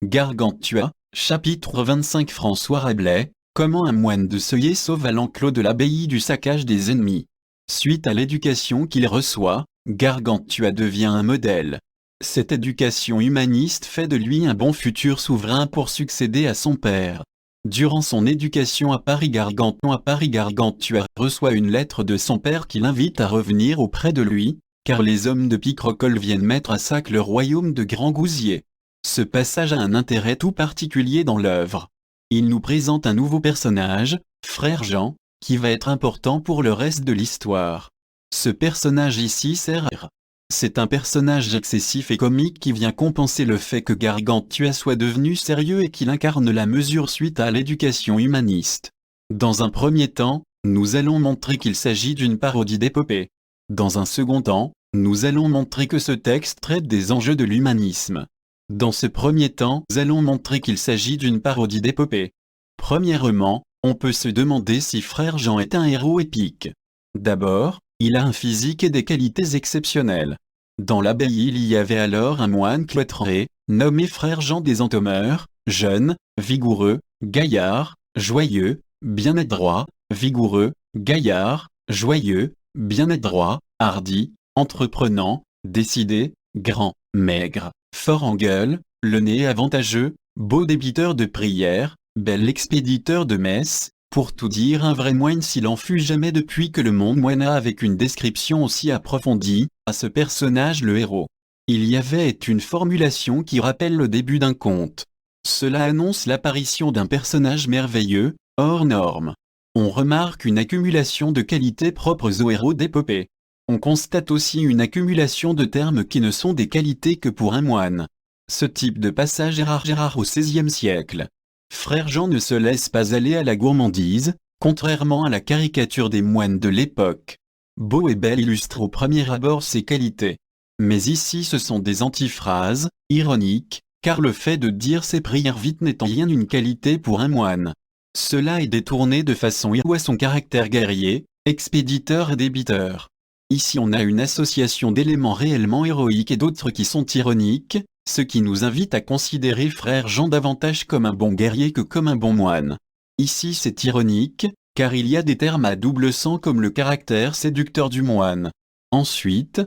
Gargantua, chapitre 25. François Rabelais, comment un moine de Seuillé sauve à l'enclos de l'abbaye du saccage des ennemis. Suite à l'éducation qu'il reçoit, Gargantua devient un modèle. Cette éducation humaniste fait de lui un bon futur souverain pour succéder à son père. Durant son éducation à Paris, Gargantua reçoit une lettre de son père qui l'invite à revenir auprès de lui, car les hommes de Picrocole viennent mettre à sac le royaume de Grand-Gousier. Ce passage a un intérêt tout particulier dans l'œuvre. Il nous présente un nouveau personnage, Frère Jean, qui va être important pour le reste de l'histoire. Ce personnage ici sert. C'est un personnage excessif et comique qui vient compenser le fait que Gargantua soit devenu sérieux et qu'il incarne la mesure suite à l'éducation humaniste. Dans un premier temps, nous allons montrer qu'il s'agit d'une parodie d'épopée. Dans un second temps, nous allons montrer que ce texte traite des enjeux de l'humanisme. Dans ce premier temps, nous allons montrer qu'il s'agit d'une parodie d'épopée. Premièrement, on peut se demander si Frère Jean est un héros épique. D'abord, il a un physique et des qualités exceptionnelles. Dans l'abbaye il y avait alors un moine cloîtré, nommé Frère Jean des Entomeurs, jeune, vigoureux, gaillard, joyeux, bien adroit, vigoureux, gaillard, joyeux, bien adroit, hardi, entreprenant, décidé, grand, maigre, fort en gueule, le nez avantageux, beau débiteur de prières, bel expéditeur de messes, pour tout dire un vrai moine s'il en fut jamais depuis que le monde moina, avec une description aussi approfondie, à ce personnage le héros. Il y avait une formulation qui rappelle le début d'un conte. Cela annonce l'apparition d'un personnage merveilleux, hors norme. On remarque une accumulation de qualités propres aux héros d'épopée. On constate aussi une accumulation de termes qui ne sont des qualités que pour un moine. Ce type de passage est rare au XVIe siècle. Frère Jean ne se laisse pas aller à la gourmandise, contrairement à la caricature des moines de l'époque. Beau et belle illustre au premier abord ses qualités. Mais ici ce sont des antiphrases, ironiques, car le fait de dire ses prières vite n'est en rien une qualité pour un moine. Cela est détourné de façon à son caractère guerrier, expéditeur et débiteur. Ici on a une association d'éléments réellement héroïques et d'autres qui sont ironiques, ce qui nous invite à considérer Frère Jean davantage comme un bon guerrier que comme un bon moine. Ici c'est ironique, car il y a des termes à double sens comme le caractère séducteur du moine. Ensuite,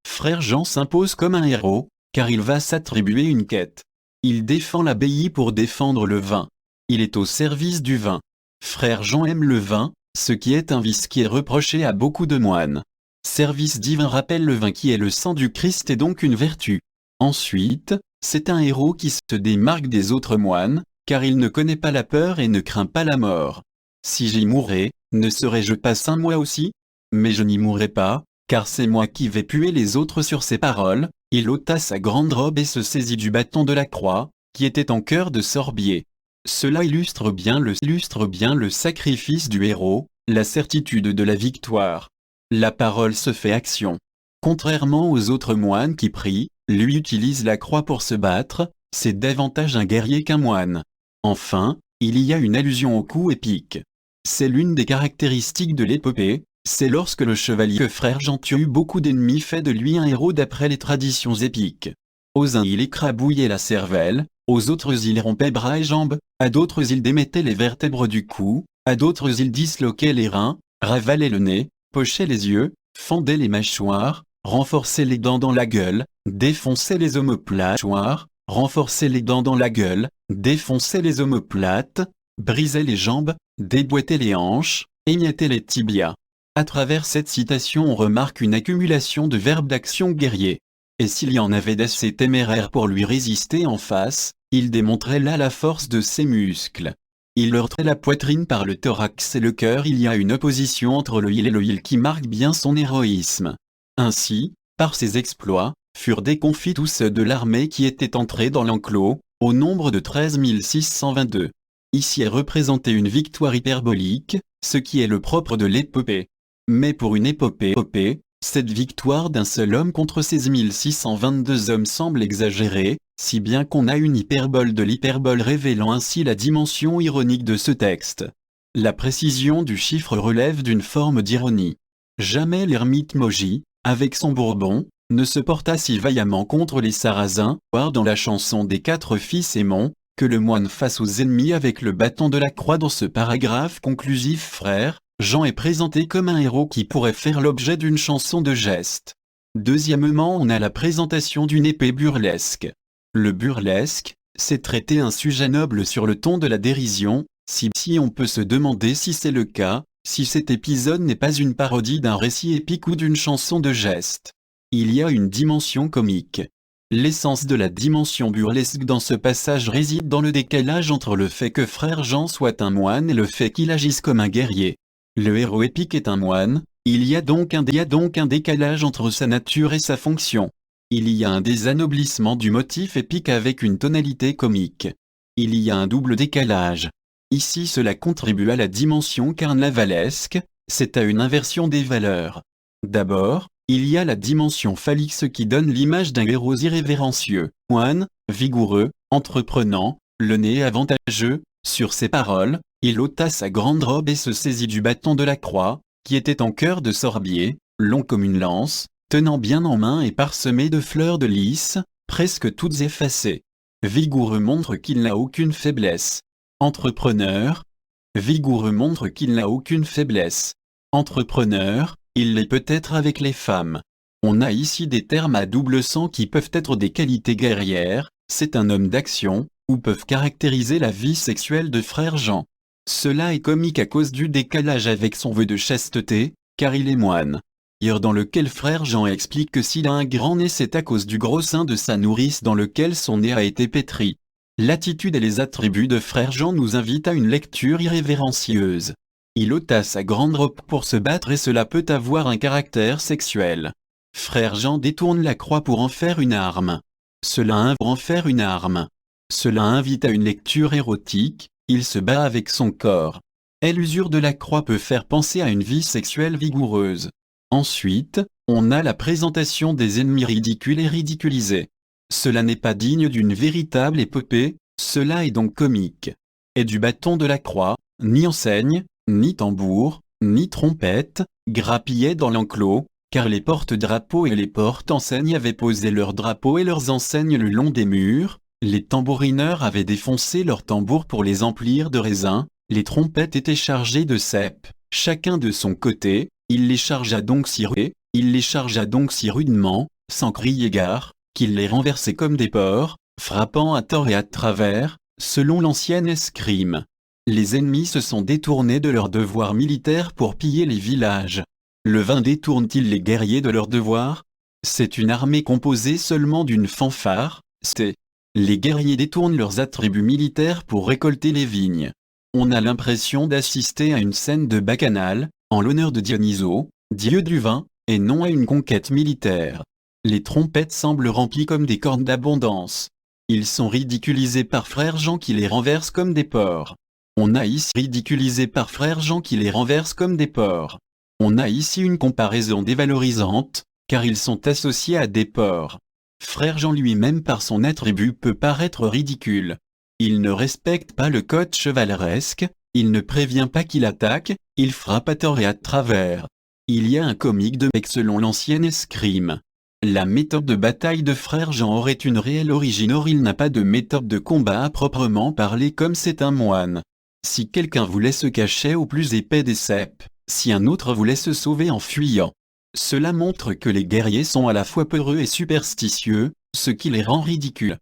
Frère Jean s'impose comme un héros, car il va s'attribuer une quête. Il défend l'abbaye pour défendre le vin. Il est au service du vin. Frère Jean aime le vin, ce qui est un vice qui est reproché à beaucoup de moines. Service divin rappelle le vin qui est le sang du Christ et donc une vertu. Ensuite, c'est un héros qui se démarque des autres moines, car il ne connaît pas la peur et ne craint pas la mort. Si j'y mourais, ne serais-je pas saint moi aussi? Mais je n'y mourrai pas, car c'est moi qui vais tuer les autres. Sur ces paroles, il ôta sa grande robe et se saisit du bâton de la croix, qui était en cœur de Sorbier. Cela illustre bien le sacrifice du héros, la certitude de la victoire. La parole se fait action. Contrairement aux autres moines qui prient, lui utilise la croix pour se battre, c'est davantage un guerrier qu'un moine. Enfin, il y a une allusion au coup épique. C'est l'une des caractéristiques de l'épopée, c'est lorsque le chevalier que Frère Jean tue beaucoup d'ennemis fait de lui un héros d'après les traditions épiques. Aux uns il écrabouillait la cervelle, aux autres il rompait bras et jambes, à d'autres il démettait les vertèbres du cou, à d'autres il disloquait les reins, ravalait le nez, pochait les yeux, fendait les mâchoires, renforçait les dents dans la gueule, défonçait les omoplates, renforçait les dents dans la gueule, défonçait les omoplates, brisait les jambes, déboîtait les hanches, émiettait les tibias. À travers cette citation on remarque une accumulation de verbes d'action guerrier. Et s'il y en avait d'assez téméraires pour lui résister en face, il démontrait là la force de ses muscles. Il heurtait la poitrine par le thorax et le cœur. Il y a une opposition entre le il et le il qui marque bien son héroïsme. Ainsi, par ses exploits, furent déconfits tous ceux de l'armée qui étaient entrés dans l'enclos, au nombre de 13 622. Ici est représentée une victoire hyperbolique, ce qui est le propre de l'épopée. Mais pour une épopée, cette victoire d'un seul homme contre 16 622 hommes semble exagérée, si bien qu'on a une hyperbole de l'hyperbole révélant ainsi la dimension ironique de ce texte. La précision du chiffre relève d'une forme d'ironie. Jamais l'ermite Mogy, avec son Bourbon, ne se porta si vaillamment contre les Sarrasins, voire dans la chanson des 4 fils Aymon, que le moine face aux ennemis avec le bâton de la croix. Dans ce paragraphe conclusif, frère Jean est présenté comme un héros qui pourrait faire l'objet d'une chanson de geste. Deuxièmement, on a la présentation d'une épée burlesque. Le burlesque, c'est traiter un sujet noble sur le ton de la dérision, si on peut se demander si c'est le cas, si cet épisode n'est pas une parodie d'un récit épique ou d'une chanson de geste. Il y a une dimension comique. L'essence de la dimension burlesque dans ce passage réside dans le décalage entre le fait que frère Jean soit un moine et le fait qu'il agisse comme un guerrier. Le héros épique est un moine, il y a donc un décalage entre sa nature et sa fonction. Il y a un désanoblissement du motif épique avec une tonalité comique. Il y a un double décalage. Ici cela contribue à la dimension carnavalesque, c'est à une inversion des valeurs. D'abord, il y a la dimension phallique, ce qui donne l'image d'un héros irrévérencieux, moine, vigoureux, entreprenant, le nez avantageux. Sur ces paroles, il ôta sa grande robe et se saisit du bâton de la croix, qui était en cœur de sorbier, long comme une lance, tenant bien en main et parsemé de fleurs de lys, presque toutes effacées. Vigoureux montre qu'il n'a aucune faiblesse. Entrepreneur. Vigoureux montre qu'il n'a aucune faiblesse. Entrepreneur, il l'est peut-être avec les femmes. On a ici des termes à double sens qui peuvent être des qualités guerrières, c'est un homme d'action, ou peuvent caractériser la vie sexuelle de frère Jean. Cela est comique à cause du décalage avec son vœu de chasteté, car il est moine. Dans lequel frère Jean explique que s'il a un grand nez, c'est à cause du gros sein de sa nourrice dans lequel son nez a été pétri. L'attitude et les attributs de frère Jean nous invitent à une lecture irrévérencieuse. Il ôta sa grande robe pour se battre et cela peut avoir un caractère sexuel. Frère Jean détourne la croix pour en faire une arme. Cela invite à une lecture érotique, il se bat avec son corps. L'usure de la croix peut faire penser à une vie sexuelle vigoureuse. Ensuite, on a la présentation des ennemis ridicules et ridiculisés. Cela n'est pas digne d'une véritable épopée, cela est donc comique. Et du bâton de la croix, ni enseigne, ni tambour, ni trompette, grappillaient dans l'enclos, car les porte-drapeaux et les porte-enseignes avaient posé leurs drapeaux et leurs enseignes le long des murs, les tambourineurs avaient défoncé leurs tambours pour les emplir de raisins, les trompettes étaient chargées de cèpes, chacun de son côté, il les chargea donc si rudement, sans crier gare, qu'il les renversait comme des porcs, frappant à tort et à travers, selon l'ancienne escrime. Les ennemis se sont détournés de leur devoir militaire pour piller les villages. Le vin détourne-t-il les guerriers de leur devoir? C'est une armée composée seulement d'une fanfare, les guerriers détournent leurs attributs militaires pour récolter les vignes. On a l'impression d'assister à une scène de bacchanale, en l'honneur de Dionysos, dieu du vin, et non à une conquête militaire. Les trompettes semblent remplies comme des cornes d'abondance. Ils sont ridiculisés par frère Jean qui les renverse comme des porcs. On a ici une comparaison dévalorisante, car ils sont associés à des porcs. Frère Jean lui-même par son attribut peut paraître ridicule. Il ne respecte pas le code chevaleresque, il ne prévient pas qu'il attaque, il frappe à tort et à travers. Il y a un comique de mec selon l'ancienne escrime. La méthode de bataille de frère Jean aurait une réelle origine, or il n'a pas de méthode de combat à proprement parler comme c'est un moine. Si quelqu'un voulait se cacher au plus épais des cèpes, si un autre voulait se sauver en fuyant, cela montre que les guerriers sont à la fois peureux et superstitieux, ce qui les rend ridicules.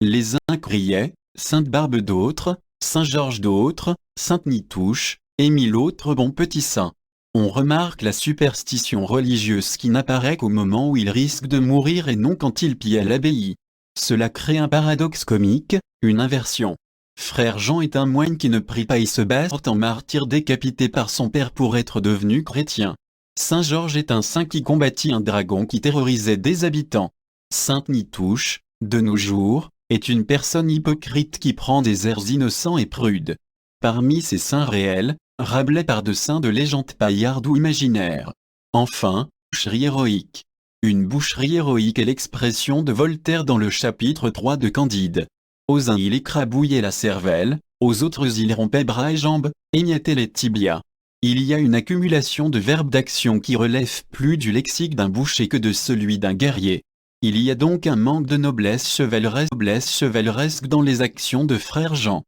Les uns criaient « Sainte Barbe » d'autres, « Saint Georges » d'autres, « Sainte Nitouche » et mille autres bons petits saints. On remarque la superstition religieuse qui n'apparaît qu'au moment où il risque de mourir et non quand il pille l'abbaye. Cela crée un paradoxe comique, une inversion. Frère Jean est un moine qui ne prie pas et se bat en martyr décapité par son père pour être devenu chrétien. Saint Georges est un saint qui combattit un dragon qui terrorisait des habitants. Sainte Nitouche, de nos jours, est une personne hypocrite qui prend des airs innocents et prudes. Parmi ces saints réels, Rabelais parle de saints de légende paillarde ou imaginaire. Enfin, boucherie héroïque. Une boucherie héroïque est l'expression de Voltaire dans le chapitre 3 de Candide. Aux uns il écrabouillait la cervelle, aux autres il rompait bras et jambes, émiettait les tibias. Il y a une accumulation de verbes d'action qui relève plus du lexique d'un boucher que de celui d'un guerrier. Il y a donc un manque de noblesse chevaleresque dans les actions de frère Jean.